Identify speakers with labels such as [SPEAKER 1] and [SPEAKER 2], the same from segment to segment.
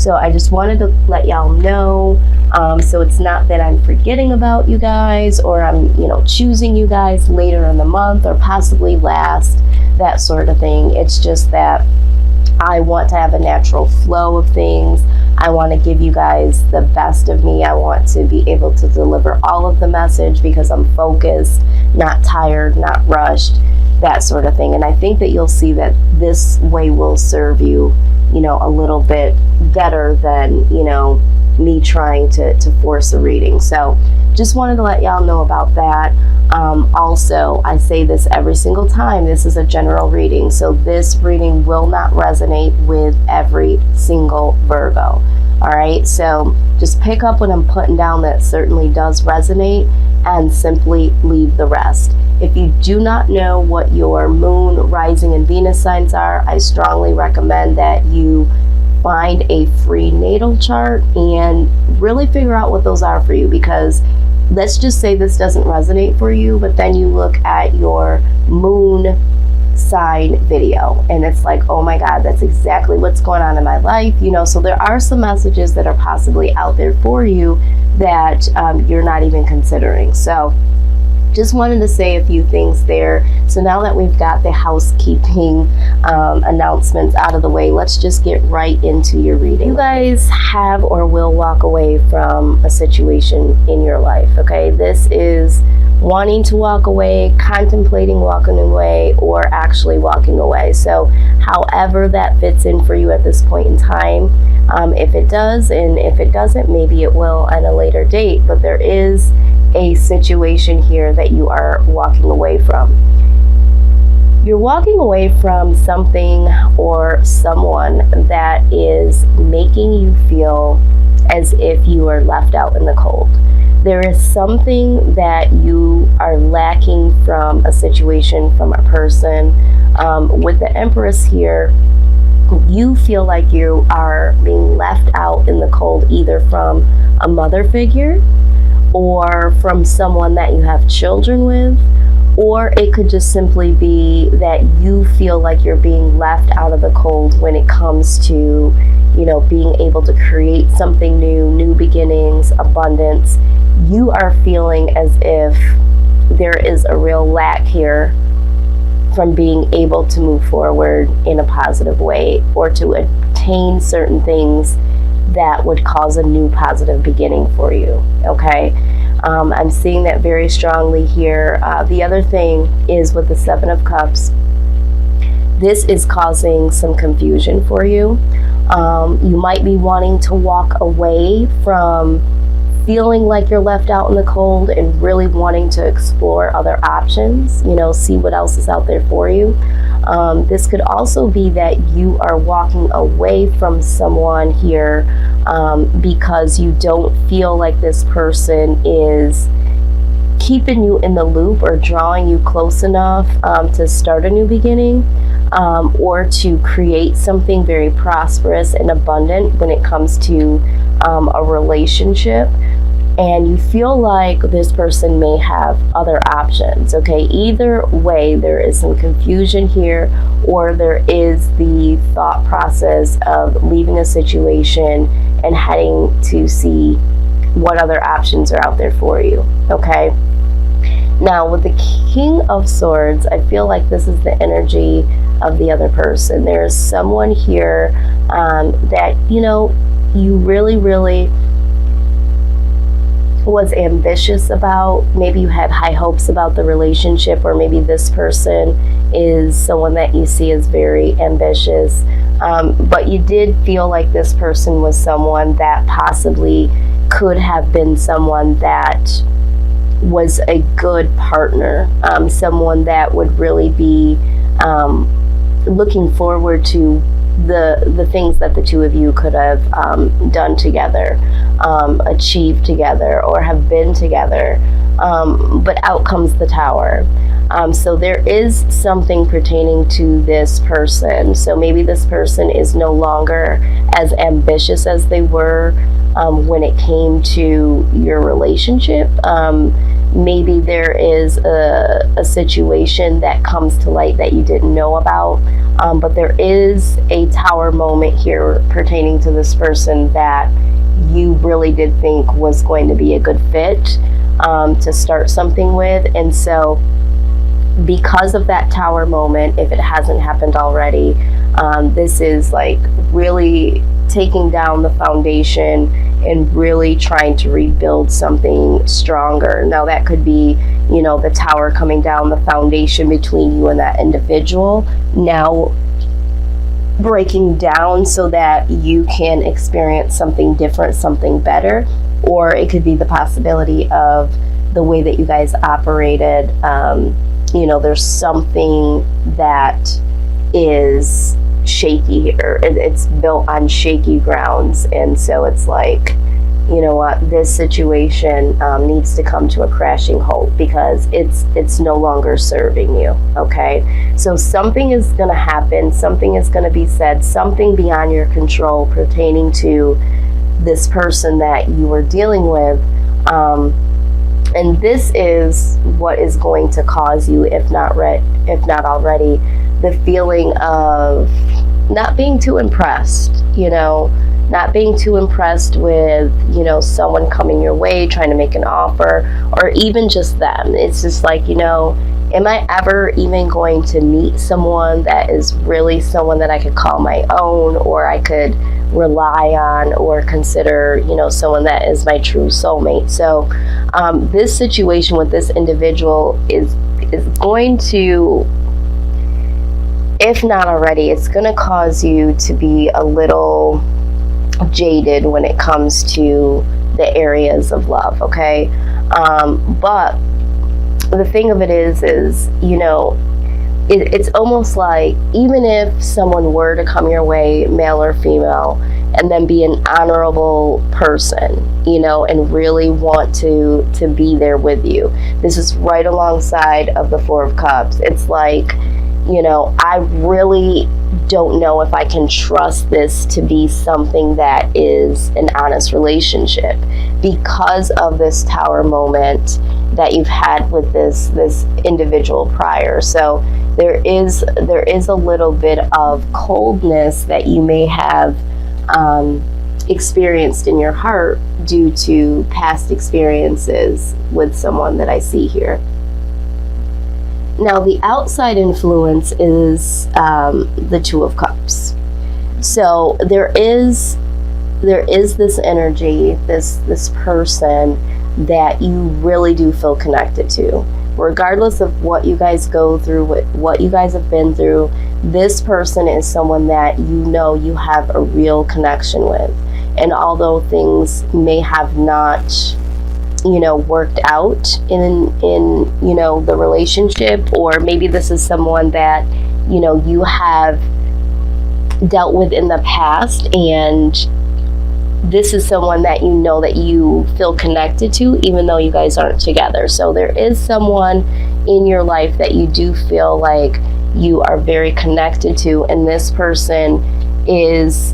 [SPEAKER 1] So I just wanted to let y'all know, so it's not that I'm forgetting about you guys, or I'm, choosing you guys later in the month or possibly last, that sort of thing. It's just that I want to have a natural flow of things. I want to give you guys the best of me. I want to be able to deliver all of the message because I'm focused, not tired, not rushed, that sort of thing. And I think that you'll see that this way will serve you, a little bit better than, me trying to force a reading. So just wanted to let y'all know about that. Also, I say this every single time, this is a general reading, so this reading will not resonate with every single Virgo. All right, so just pick up what I'm putting down that certainly does resonate and simply leave the rest. If you do not know what your moon, rising, and Venus signs are, I strongly recommend that you find a free natal chart and really figure out what those are for you, because let's just say this doesn't resonate for you, but then you look at your moon sign video and it's like, oh my God, that's exactly what's going on in my life. So there are some messages that are possibly out there for you that you're not even considering. So just wanted to say a few things there. So now that we've got the housekeeping announcements out of the way, let's just get right into your reading. You guys have or will walk away from a situation in your life, okay? This is wanting to walk away, contemplating walking away, or actually walking away. So however that fits in for you at this point in time, if it does, and if it doesn't, maybe it will at a later date, but there is a situation here that you are walking away from. You're walking away from something or someone that is making you feel as if you are left out in the cold. There is something that you are lacking from a situation, from a person. With the Empress here, you feel like you are being left out in the cold, either from a mother figure or from someone that you have children with, or it could just simply be that you feel like you're being left out of the cold when it comes to, being able to create something new beginnings, abundance. You are feeling as if there is a real lack here from being able to move forward in a positive way or to attain certain things that would cause a new positive beginning for you, okay? I'm seeing that very strongly here. The other thing is with the Seven of Cups, this is causing some confusion for you. You might be wanting to walk away from feeling like you're left out in the cold and really wanting to explore other options, see what else is out there for you. This could also be that you are walking away from someone here because you don't feel like this person is keeping you in the loop or drawing you close enough to start a new beginning, or to create something very prosperous and abundant when it comes to a relationship. And you feel like this person may have other options, okay? Either way, there is some confusion here, or there is the thought process of leaving a situation and heading to see what other options are out there for you, okay? Now, with the King of Swords, I feel like this is the energy of the other person. There is someone here that, you really, really was ambitious about. Maybe you had high hopes about the relationship, or maybe this person is someone that you see as very ambitious. But you did feel like this person was someone that possibly could have been someone that was a good partner, someone that would really be looking forward to the things that the two of you could have done together, achieved together, or have been together. but out comes the Tower. So there is something pertaining to this person. So maybe this person is no longer as ambitious as they were when it came to your relationship. Maybe there is a situation that comes to light that you didn't know about. But there is a Tower moment here pertaining to this person that you really did think was going to be a good fit to start something with. And so because of that Tower moment, if it hasn't happened already, this is like really taking down the foundation and really trying to rebuild something stronger. Now that could be, the Tower coming down, the foundation between you and that individual now breaking down so that you can experience something different, something better. Or it could be the possibility of the way that you guys operated. There's something that is shaky here. It's built on shaky grounds. And so it's like, you know what, this situation needs to come to a crashing halt because it's no longer serving you, okay? So something is going to happen, something is going to be said, something beyond your control pertaining to this person that you were dealing with. And this is what is going to cause you, if not already, the feeling of not being too impressed, not being too impressed with, someone coming your way, trying to make an offer, or even just them. It's just like, am I ever even going to meet someone that is really someone that I could call my own, or I could rely on, or consider, someone that is my true soulmate? So this situation with this individual is going to, if not already, it's going to cause you to be a little jaded when it comes to the areas of love, okay? But the thing of it is it's almost like, even if someone were to come your way, male or female, and then be an honorable person, and really want to be there with you, this is right alongside of the Four of Cups. It's like, I really don't know if I can trust this to be something that is an honest relationship because of this Tower moment that you've had with this individual prior. So there is a little bit of coldness that you may have experienced in your heart due to past experiences with someone that I see here. Now, the outside influence is the Two of Cups. So there is this energy, this person that you really do feel connected to. Regardless of what you guys go through, what you guys have been through, this person is someone that you have a real connection with. And although things may have not worked out in the relationship, or maybe this is someone that you have dealt with in the past, and this is someone that that you feel connected to even though you guys aren't together. So there is someone in your life that you do feel like you are very connected to, and this person is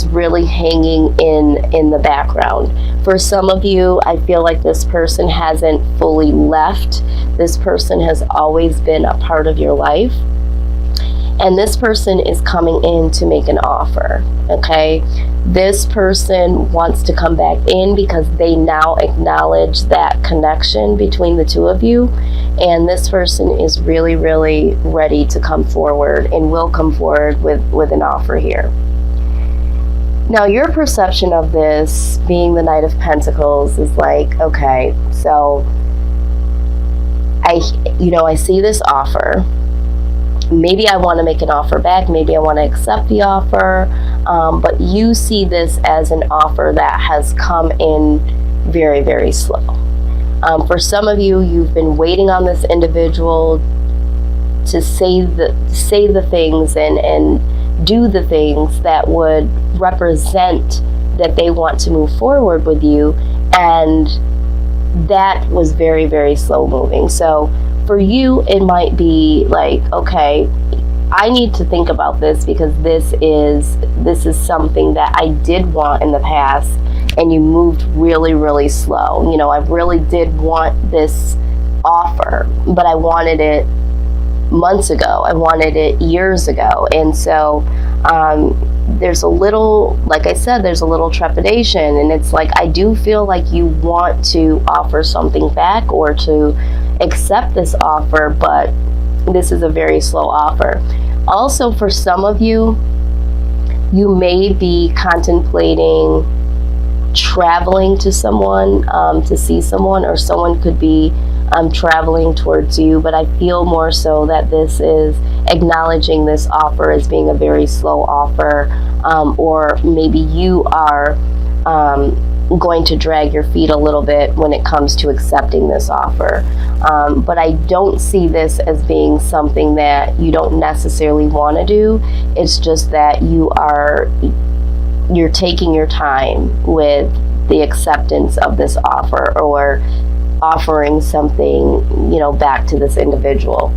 [SPEAKER 1] really hanging in the background. For some of you, I feel like this person hasn't fully left. This person has always been a part of your life. And this person is coming in to make an offer, okay? This person wants to come back in because they now acknowledge that connection between the two of you. And this person is really, really ready to come forward and will come forward with an offer here. Now, your perception of this being the Knight of Pentacles is like, okay, so I see this offer. Maybe I want to make an offer back. Maybe I want to accept the offer. But you see this as an offer that has come in very, very slow. For some of you, you've been waiting on this individual to say the things and do the things that would represent that they want to move forward with you. And that was very, very slow moving. So for you, it might be like, okay, I need to think about this because this is something that I did want in the past, and you moved really, really slow. You know, I really did want this offer, but I wanted it months ago. I wanted it years ago. And so there's a little, like I said, there's a little trepidation, and it's like, I do feel like you want to offer something back or to accept this offer, but this is a very slow offer. Also, for some of you, you may be contemplating traveling to someone to see someone, or someone could be traveling towards you, but I feel more so that this is acknowledging this offer as being a very slow offer, or maybe you are going to drag your feet a little bit when it comes to accepting this offer. But I don't see this as being something that you don't necessarily want to do. It's just that you're taking your time with the acceptance of this offer, or offering something, back to this individual.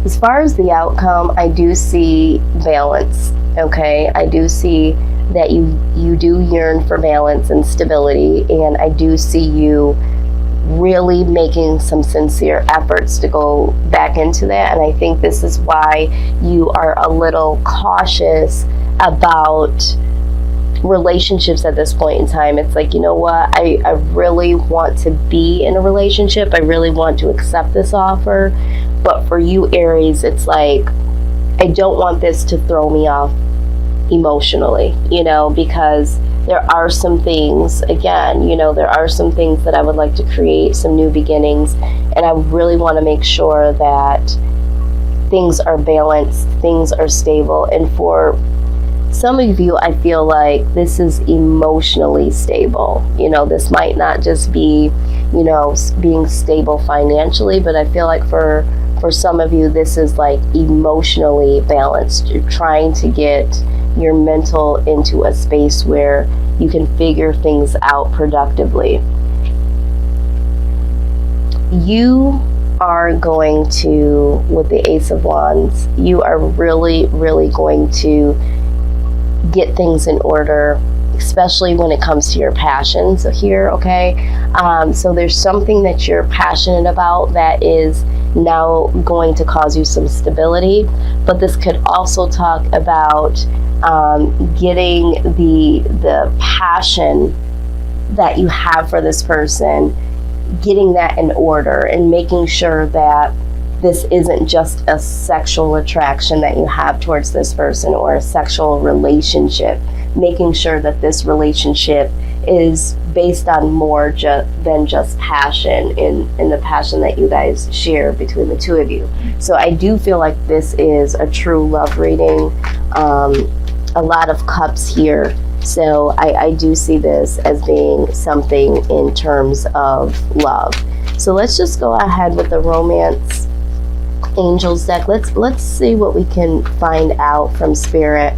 [SPEAKER 1] As far as the outcome, I do see balance, okay? I do see that you do yearn for balance and stability, and I do see you really making some sincere efforts to go back into that. And I think this is why you are a little cautious about relationships at this point in time. It's like, you know what, I really want to be in a relationship. I really want to accept this offer. But for you, Aries, it's like, I don't want this to throw me off emotionally, because there are some things, again, there are some things that I would like to create, some new beginnings, and I really want to make sure that things are balanced, things are stable. And for some of you, I feel like this is emotionally stable. This might not just be, being stable financially, but I feel like for some of you, this is like emotionally balanced. You're trying to get your mental into a space where you can figure things out productively. You are going to, with the Ace of Wands, you are really, really going to get things in order, especially when it comes to your passions here, okay? So there's something that you're passionate about that is now going to cause you some stability, but this could also talk about getting the passion that you have for this person, getting that in order, and making sure that this isn't just a sexual attraction that you have towards this person, or a sexual relationship. Making sure that this relationship is based on more than just passion, in the passion that you guys share between the two of you. So I do feel like this is a true love reading. A lot of cups here. So I do see this as being something in terms of love. So let's just go ahead with the romance angels deck. Let's see what we can find out from Spirit,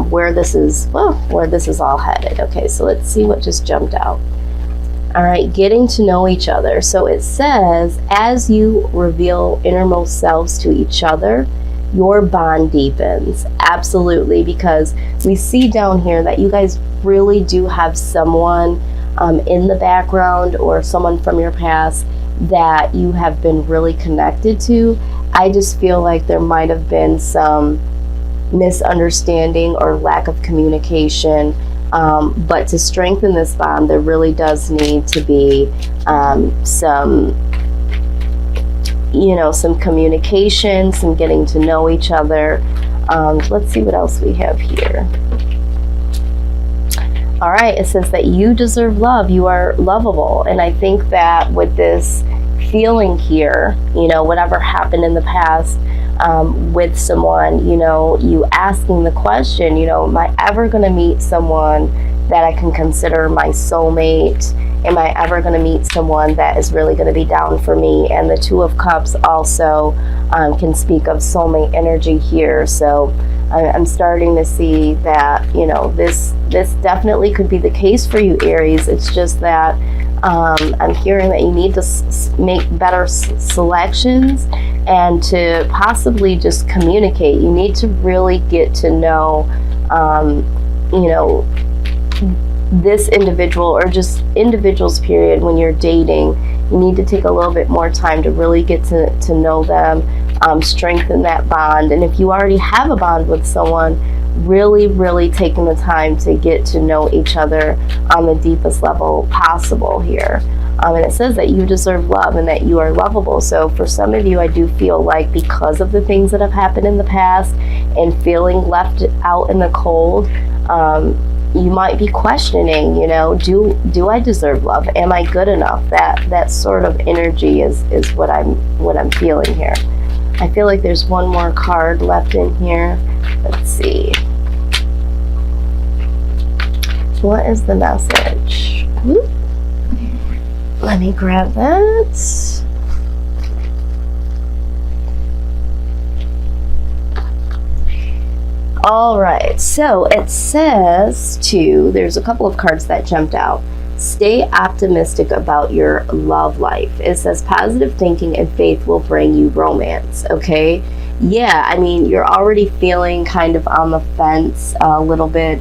[SPEAKER 1] where this is all headed. Okay, so let's see what just jumped out. All right, getting to know each other. So it says, as you reveal innermost selves to each other, your bond deepens. Absolutely, because we see down here that you guys really do have someone in the background, or someone from your past that you have been really connected to. I just feel like there might have been some misunderstanding or lack of communication, but to strengthen this bond, there really does need to be some communication, some getting to know each other. Let's see what else we have here. All right, it says that you deserve love. You are lovable. And I think that with this feeling here, whatever happened in the past with someone, you asking the question, am I ever going to meet someone that I can consider my soulmate? Am I ever going to meet someone that is really going to be down for me? And the Two of Cups also can speak of soulmate energy here. So I'm starting to see that, this definitely could be the case for you, Aries. It's just that I'm hearing that you need to make better selections and to possibly just communicate. You need to really get to know, this individual, or just individuals, period. When you're dating, you need to take a little bit more time to really get to know them, strengthen that bond. And if you already have a bond with someone, really taking the time to get to know each other on the deepest level possible here. And it says that you deserve love and that you are lovable. So for some of you, I do feel like because of the things that have happened in the past and feeling left out in the cold, you might be questioning, do I deserve love? Am I good enough? That sort of energy is what I'm feeling here. I feel like there's one more card left in here. Let's see. What is the message? Let me grab that. All right, so it says there's a couple of cards that jumped out. Stay optimistic about your love life. It says positive thinking and faith will bring you romance, okay? Yeah, I mean, you're already feeling kind of on the fence a little bit,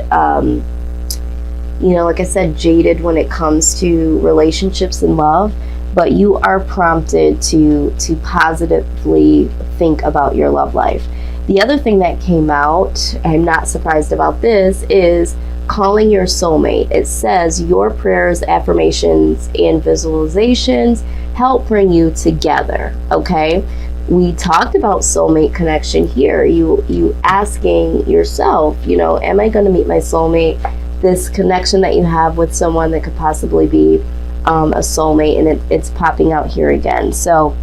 [SPEAKER 1] like I said, jaded when it comes to relationships and love, but you are prompted to positively think about your love life. The other thing that came out, I'm not surprised about this, is calling your soulmate. It says your prayers, affirmations, and visualizations help bring you together, okay? We talked about soulmate connection here. You asking yourself, am I going to meet my soulmate? This connection that you have with someone that could possibly be a soulmate, and it's popping out here again. So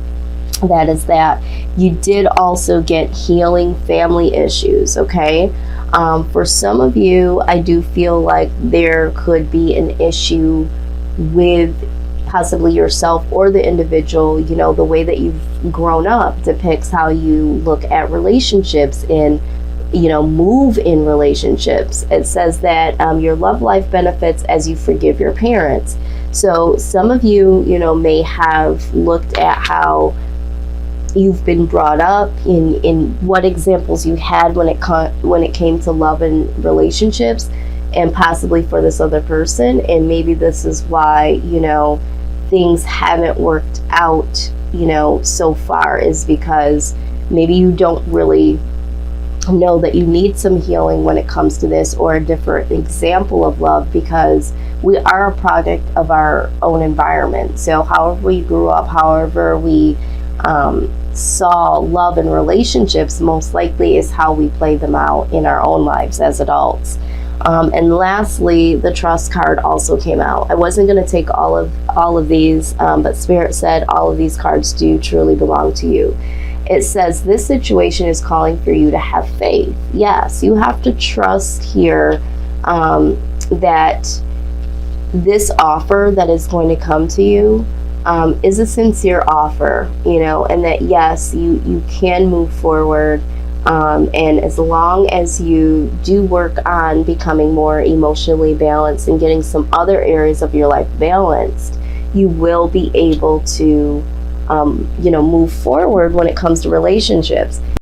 [SPEAKER 1] that is that. You did also get healing family issues, okay? For some of you, I do feel like there could be an issue with possibly yourself or the individual. The way that you've grown up depicts how you look at relationships and move in relationships. It says that your love life benefits as you forgive your parents. So some of you, may have looked at how you've been brought up, in what examples you had when it came to love and relationships, and possibly for this other person. And maybe this is why, things haven't worked out, so far, is because maybe you don't really know that you need some healing when it comes to this, or a different example of love, because we are a product of our own environment. So however we grew up, however we saw love and relationships, most likely is how we play them out in our own lives as adults. And lastly, the trust card also came out. I wasn't going to take all of these, but Spirit said all of these cards do truly belong to you. It says this situation is calling for you to have faith. Yes, you have to trust here that this offer that is going to come to you is a sincere offer, and that yes, you can move forward. And as long as you do work on becoming more emotionally balanced and getting some other areas of your life balanced, you will be able to, move forward when it comes to relationships.